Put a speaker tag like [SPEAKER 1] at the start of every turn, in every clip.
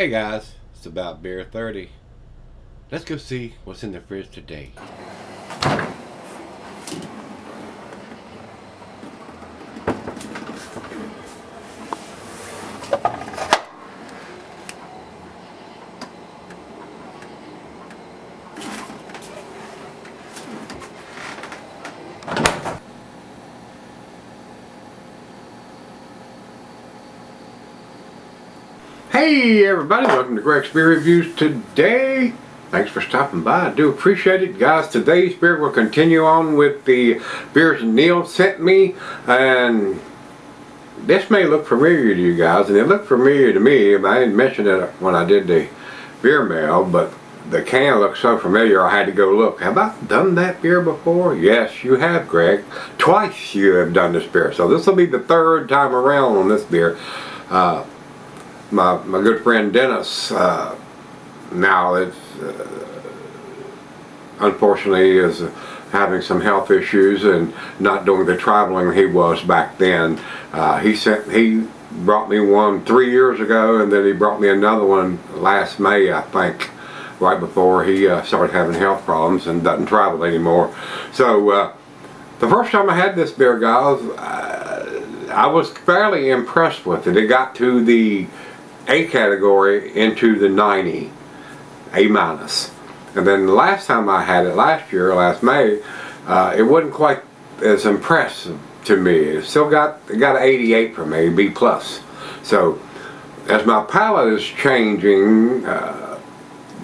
[SPEAKER 1] Hey guys, it's about beer 30. Let's go see what's in the fridge today. Hey everybody, welcome to Gregsbeerreviews today. Thanks for stopping by. I do appreciate it. Guys, today's beer will continue on with the beers Neil sent me. And this may look familiar to you guys, and it looked familiar to me. I didn't mention it when I did the beer mail, but the can looks so familiar I had to go look. Have I done that beer before? Yes, you have, Greg. Twice you have done this beer. So this will be the third time around on this beer. My good friend Dennis now unfortunately is having some health issues and not doing the traveling he was back then. He brought me one 3 years ago, and then he brought me another one last May, I think, right before he started having health problems and doesn't travel anymore. So the first time I had this beer, guys, I was fairly impressed with it. It got to the A category into the 90, A minus. And then the last time I had it last May, it wasn't quite as impressive to me. It still got an 88 for me, B plus. So as my palate is changing,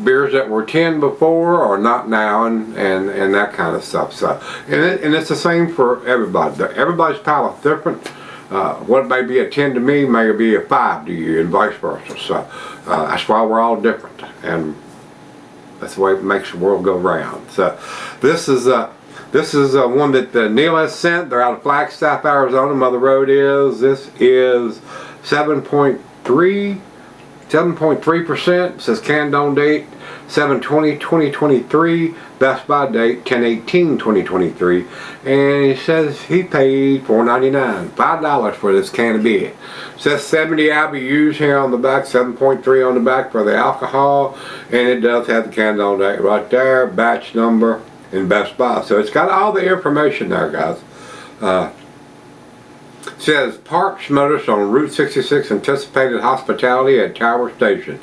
[SPEAKER 1] beers that were 10 before are not now, and that kind of stuff. So and it's the same for everybody. Everybody's palate's different. What may be a 10 to me may be a 5 to you, and vice versa. So that's why we're all different, and that's the way it makes the world go round. So this is one that Neil has sent. They're out of Flagstaff, Arizona. Mother Road is. This is 7.3%. It says canned on date 7/20/2023. Best by date 10/18/2023, and he says he paid $4.99, $5 for this can of beer. It says 70 IBUs here on the back, 7.3 on the back for the alcohol, and it does have the canned on date right there, batch number, and best by. So it's got all the information there, guys. It says parts notice on Route 66, anticipated hospitality at Tower Station.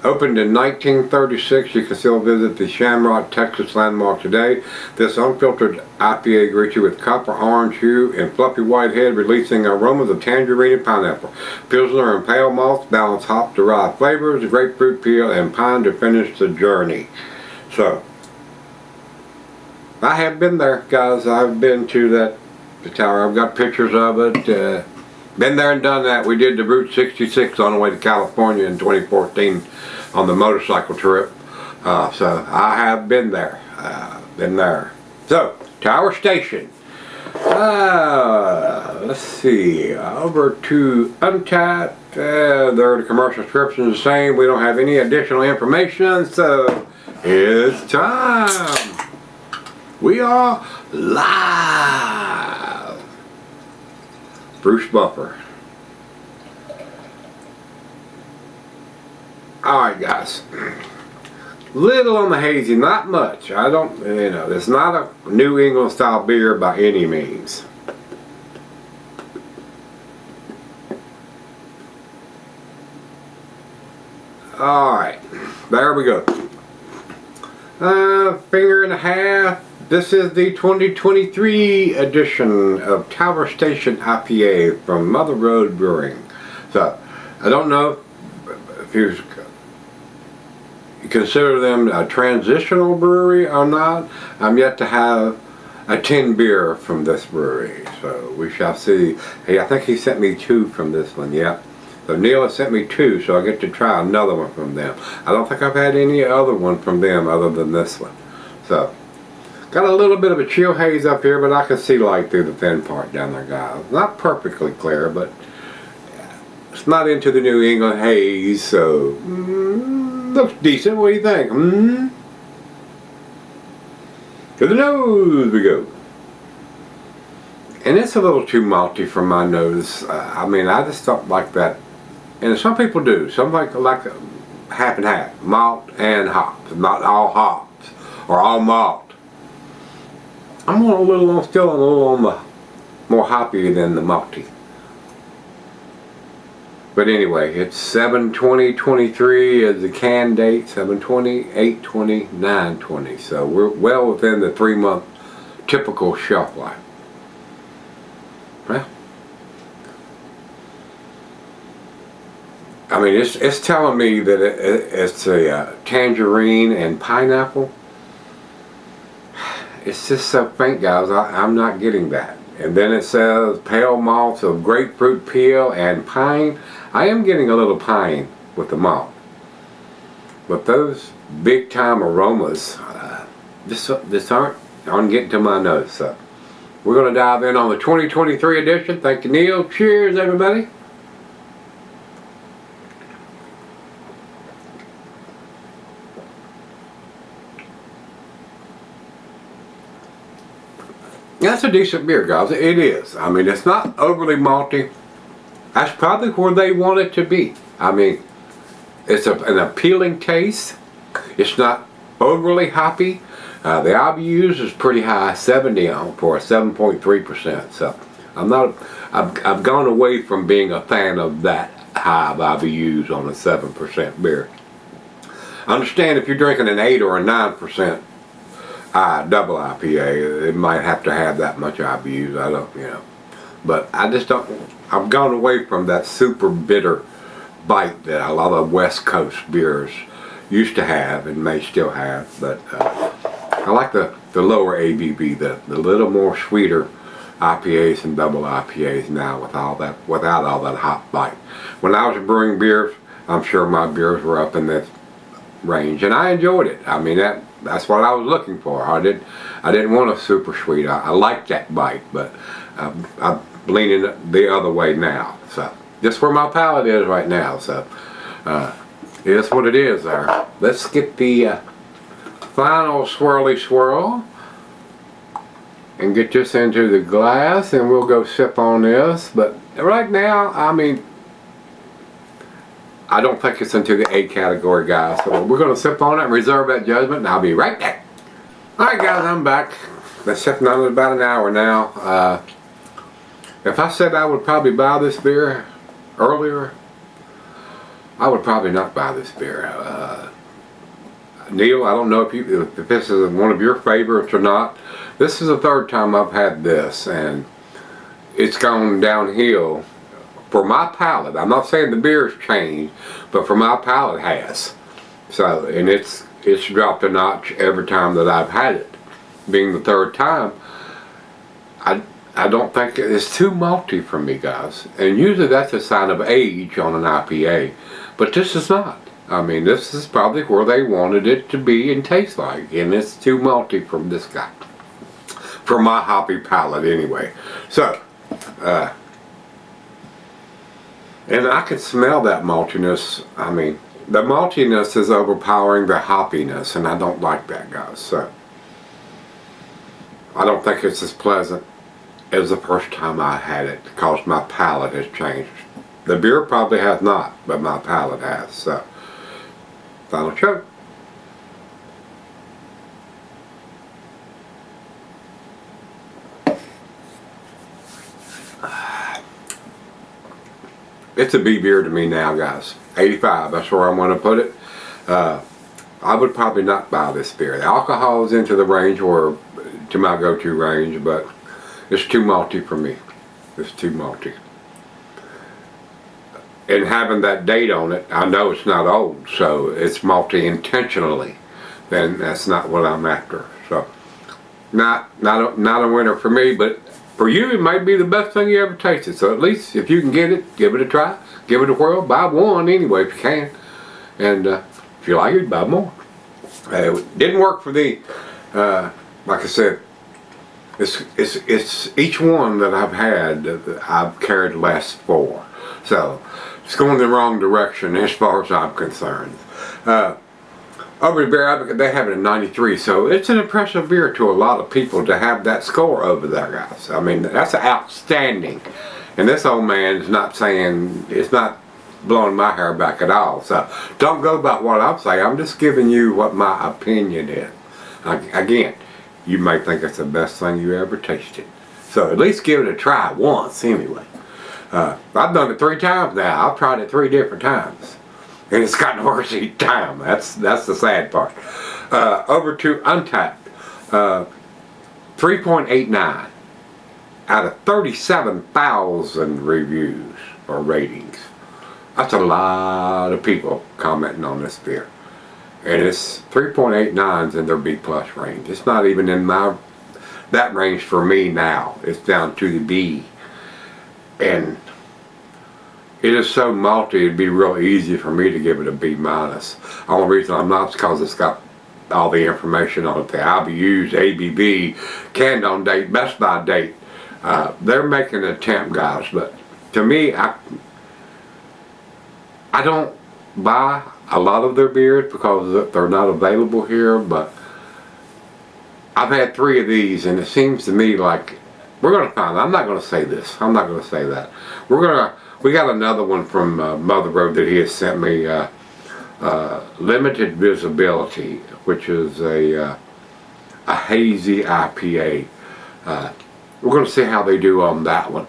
[SPEAKER 1] Opened in 1936, you can still visit the Shamrock, Texas landmark today. This unfiltered IPA greets you with copper orange hue and fluffy white head, releasing aromas of tangerine and pineapple. Pilsner and pale malts balance hop-derived flavors, grapefruit peel, and pine to finish the journey. So, I have been there, guys. I've been to the tower. I've got pictures of it. Been there and done that. We did the Route 66 on the way to California in 2014 on the motorcycle trip. So I have been there. So, Tower Station. Let's see. Over to Untapped. The commercial description is the same. We don't have any additional information. So, it's time. We are live. Bruce Buffer. Alright, guys. Little on the hazy, not much. I don't, it's not a New England style beer by any means. Alright, there we go. Finger and a half. This is the 2023 edition of Tower Station IPA from Mother Road Brewing. So, I don't know if you consider them a transitional brewery or not. I'm yet to have a 10 beer from this brewery, so we shall see. Hey, I think he sent me 2 from this one, yeah. So Neil has sent me 2, so I get to try another one from them. I don't think I've had any other one from them other than this one. So, got a little bit of a chill haze up here, but I can see light through the thin part down there, guys. Not perfectly clear, but it's not into the New England haze, so looks decent. What do you think? To the nose we go. And it's a little too malty for my nose. I mean, I just don't like that And some people do. Some like half and half, malt and hops, not all hops or all malt. I'm still a little on the more hoppy than the malty. But anyway, it's 7/20/23 is the can date, 7/20/8/20/9/20. So we're well within the 3-month typical shelf life. Well, I mean, it's telling me that it's a tangerine and pineapple. It's just so faint, guys. I'm not getting that. And then it says pale malts of grapefruit peel and pine. I am getting a little pine with the malt. But those big time aromas just aren't getting to my nose. So we're going to dive in on the 2023 edition. Thank you, Neil. Cheers, everybody. That's a decent beer, guys. It is. I mean, it's not overly malty. That's probably where they want it to be. I mean, it's an appealing taste. It's not overly hoppy. The IBUs is pretty high, 70 for a 7.3%. So I've gone away from being a fan of that high of IBUs on a 7% beer. I understand if you're drinking an 8 or a 9% double IPA, it might have to have that much IBUs. I don't, but I just don't. I've gone away from that super bitter bite that a lot of West Coast beers used to have and may still have. But I like the lower ABV, the little more sweeter IPAs and double IPAs now without all that hot bite. When I was brewing beers, I'm sure my beers were up in that range, and I enjoyed it. I mean, that's what I was looking for. I didn't want a super sweet. I like that bite, but I'm leaning the other way now. So just where my palate is right now. So it's what it is there. Let's get the final swirly swirl and get this into the glass, and we'll go sip on this. But right now, I mean, I don't think it's into the A category, guys. So we're going to sip on it and reserve that judgment, and I'll be right back. Alright, guys, I'm back. Been sipping on it about an hour now. If I said I would probably buy this beer earlier, I would probably not buy this beer. Neil, I don't know if this is one of your favorites or not. This is the third time I've had this, and it's gone downhill. For my palate, I'm not saying the beer's changed, but for my palate has. So, and it's dropped a notch every time that I've had it. Being the third time, I don't think it's too malty for me, guys. And usually that's a sign of age on an IPA, but this is not. I mean, this is probably where they wanted it to be and taste like, and it's too malty from this guy. For my hoppy palate, anyway. So, and I can smell that maltiness. I mean, the maltiness is overpowering the hoppiness, and I don't like that, guys. So, I don't think it's as pleasant as the first time I had it, because my palate has changed. The beer probably has not, but my palate has. So, final choke. It's a B beer to me now, guys. 85, that's where I'm going to put it. I would probably not buy this beer. The alcohol is into the range, or to my go-to range, but it's too malty for me. It's too malty. And having that date on it, I know it's not old, so it's malty intentionally. Then that's not what I'm after. So, not a winner for me, but for you, it might be the best thing you ever tasted. So at least if you can get it, give it a try. Give it a whirl. Buy one anyway if you can. And if you like it, buy more. It didn't work for the, like I said, it's each one that I've had that I've carried less for. So it's going the wrong direction as far as I'm concerned. Over the Beer Advocate, they have it in 93, so it's an impressive beer to a lot of people to have that score over there, guys. I mean, that's outstanding. And this old man is not saying, it's not blowing my hair back at all. So don't go about what I'm saying. I'm just giving you what my opinion is. Again, you may think it's the best thing you ever tasted. So at least give it a try once anyway. I've done it 3 times now. I've tried it 3 different times. And it's gotten worse each time. That's the sad part. Over to Untapped. 3.89 out of 37,000 reviews or ratings. That's a lot of people commenting on this beer. And it's 3.89's in their B plus range. It's not even in that range for me now. It's down to the B. And it is so malty, it'd be real easy for me to give it a B minus. The only reason I'm not is because it's got all the information on it. The IBUs, ABV, canned on date, best by date. They're making an attempt, guys, but to me, I don't buy a lot of their beers because they're not available here, but I've had 3 of these, and it seems to me like we're going to find, I'm not going to say this, I'm not going to say that. We got another one from Mother Road that he has sent me, Limited Visibility, which is a hazy IPA. We're going to see how they do on that one.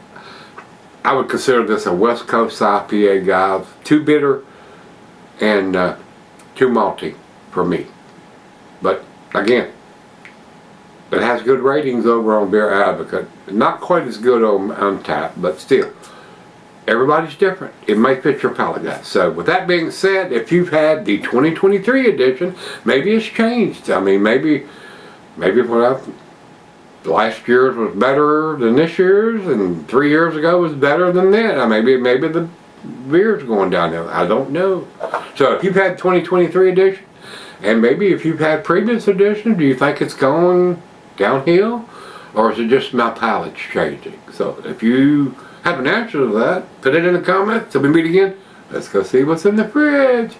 [SPEAKER 1] I would consider this a West Coast IPA, guys. Too bitter and too malty for me. But again, it has good ratings over on Beer Advocate. Not quite as good on Untapped, but still. Everybody's different. It may fit your palate, guys. So with that being said, if you've had the 2023 edition, maybe it's changed. I mean, maybe last year's was better than this year's, and 3 years ago was better than that. Maybe the beer's going downhill. I don't know. So if you've had 2023 edition, and maybe if you've had previous edition, do you think it's going downhill, or is it just my palate's changing? So if you have an answer to that, put it in the comments till we meet again. Let's go see what's in the fridge.